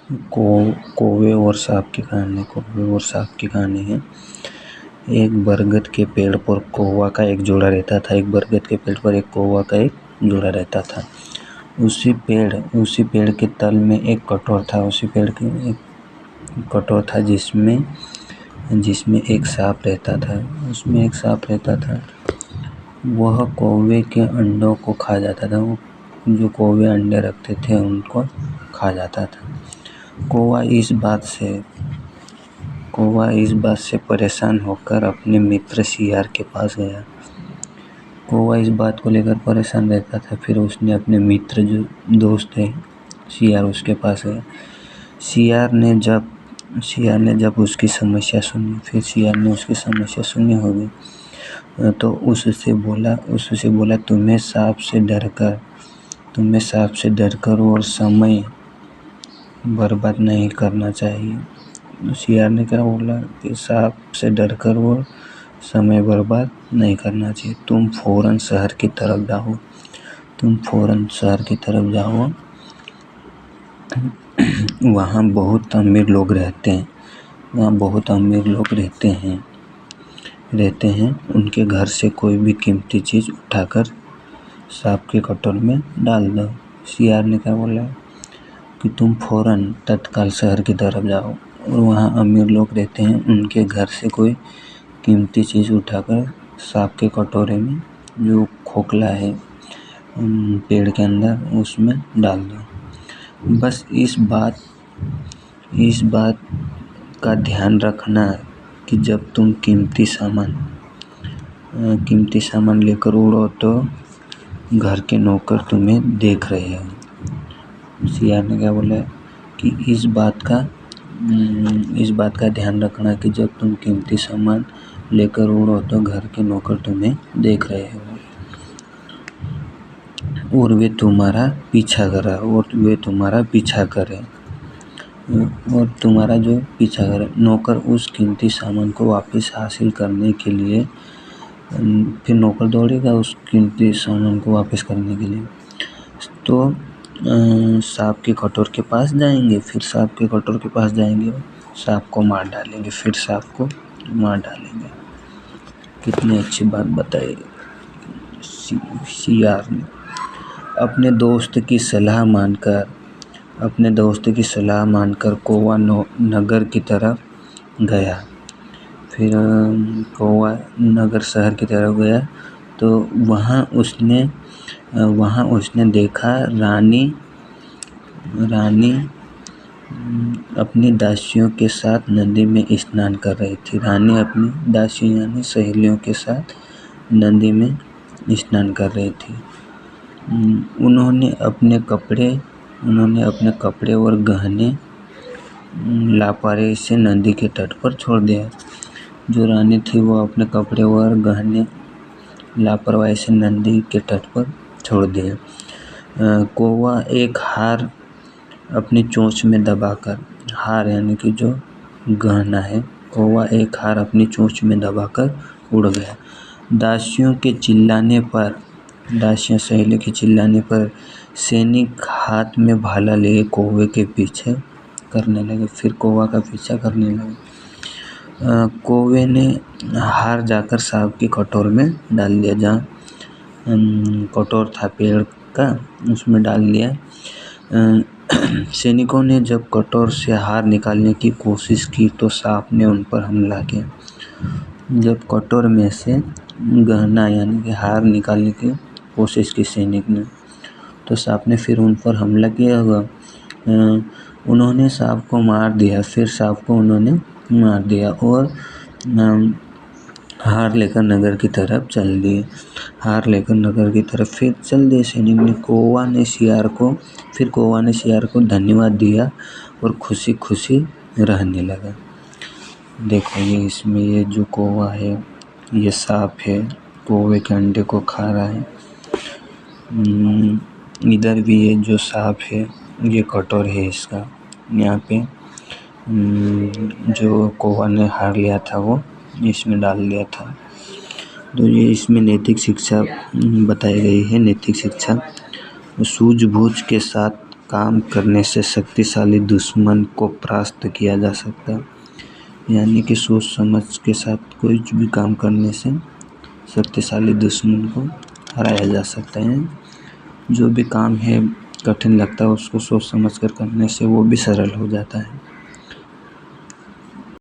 कौवे और सांप की कहानी है। एक बरगद के पेड़ पर कौवा का एक जोड़ा रहता था। एक बरगद के पेड़ पर एक कौवा का एक जोड़ा रहता था। उसी पेड़ के तल में एक कटोर था। उसी पेड़ के एक कटोर था जिसमें एक सांप रहता था। उसमें एक सांप रहता था। वह कौवे के अंडों को खा जाता था। वो जो कौवे अंडे रखते थे उनको खा जाता था। कौवा इस बात से परेशान होकर अपने मित्र शियार के पास गया। कौवा इस बात को लेकर परेशान रहता था। फिर उसने अपने मित्र जो दोस्त है शियार उसके पास गया। शियार ने जब उसकी समस्या सुनी, फिर शियार ने उसकी समस्या सुनी होगी तो उससे बोला तुम्हें सांप से डरकर और समय बर्बाद नहीं करना चाहिए। शियार ने क्या बोला कि सांप से डरकर और समय बर्बाद नहीं करना चाहिए। तुम फौरन शहर की तरफ जाओ। वहाँ बहुत अमीर लोग रहते हैं। उनके घर से कोई भी कीमती चीज़ उठाकर सांप के कटोर में डाल दो। शियार ने क्या बोला कि तुम फौरन तत्काल शहर की तरफ जाओ और वहाँ अमीर लोग रहते हैं। उनके घर से कोई कीमती चीज़ उठाकर सांप के कटोरे में जो खोखला है पेड़ के अंदर उसमें डाल दो। बस इस बात का ध्यान रखना कि जब तुम कीमती सामान लेकर उड़ो तो घर के नौकर तुम्हें देख रहे हैं। शियार ने क्या बोला कि इस बात का ध्यान रखना कि जब तुम कीमती सामान लेकर उड़ो तो घर के नौकर तुम्हें देख रहे हो और वे तुम्हारा पीछा करें और तुम्हारा जो पीछा करे। नौकर उस कीमती सामान को वापस हासिल करने के लिए फिर नौकर दौड़ेगा उस कीमती सामान को वापस करने के लिए। तो सांप के कटोर के पास जाएंगे। सांप को मार डालेंगे। कितनी अच्छी बात बताई शियार ने। अपने दोस्त की सलाह मानकर कौवा नगर की तरफ गया। फिर कौवा नगर शहर की तरफ गया तो वहाँ उसने देखा रानी अपनी दासियों के साथ नदी में स्नान कर रही थी। रानी अपनी दासियों यानी सहेलियों के साथ नदी में स्नान कर रही थी। उन्होंने अपने कपड़े और गहने लापरवाही से नदी के तट पर छोड़ दिया। जो रानी थी वो अपने कपड़े और गहने लापरवाही से नदी के तट पर छोड़ दिए। कौवा एक हार अपनी चोंच में दबाकर, हार यानी कि जो गहना है, कौवा एक हार अपनी चोंच में दबाकर उड़ गया। दासियों सहेलियों के चिल्लाने पर सैनिक हाथ में भाला लिए कौवे के पीछे करने लगे। फिर कौवा का पीछा करने लगे। कौवे ने हार जाकर सांप के कटोर में डाल दिया। जहाँ कटोर था पेड़ का उसमें डाल दिया। सैनिकों ने जब कटोर से हार निकालने की कोशिश की तो सांप ने उन पर हमला किया। जब कटोर में से गहना यानी कि हार निकालने की कोशिश की सैनिक ने तो सांप ने फिर उन पर हमला किया होगा। उन्होंने सांप को मार दिया। और हार लेकर नगर की तरफ फिर चल दिए सैनिक ने। कौवा ने शियार को धन्यवाद दिया और खुशी रहने लगा। देखो ये जो कौवा है ये सांप है, कौवे के अंडे को खा रहा है। इधर भी ये जो सांप है ये कटोर है इसका। यहाँ पे जो कौवा ने हार लिया था वो इसमें डाल दिया था। तो ये इसमें नैतिक शिक्षा बताई गई है। नैतिक शिक्षा सूझबूझ के साथ काम करने से शक्तिशाली दुश्मन को परास्त किया जा सकता है। यानी कि सोच समझ के साथ कोई भी काम करने से शक्तिशाली दुश्मन को हराया जा सकता है। जो भी काम है कठिन लगता है उसको सोच समझ कर करने से वो भी सरल हो जाता है।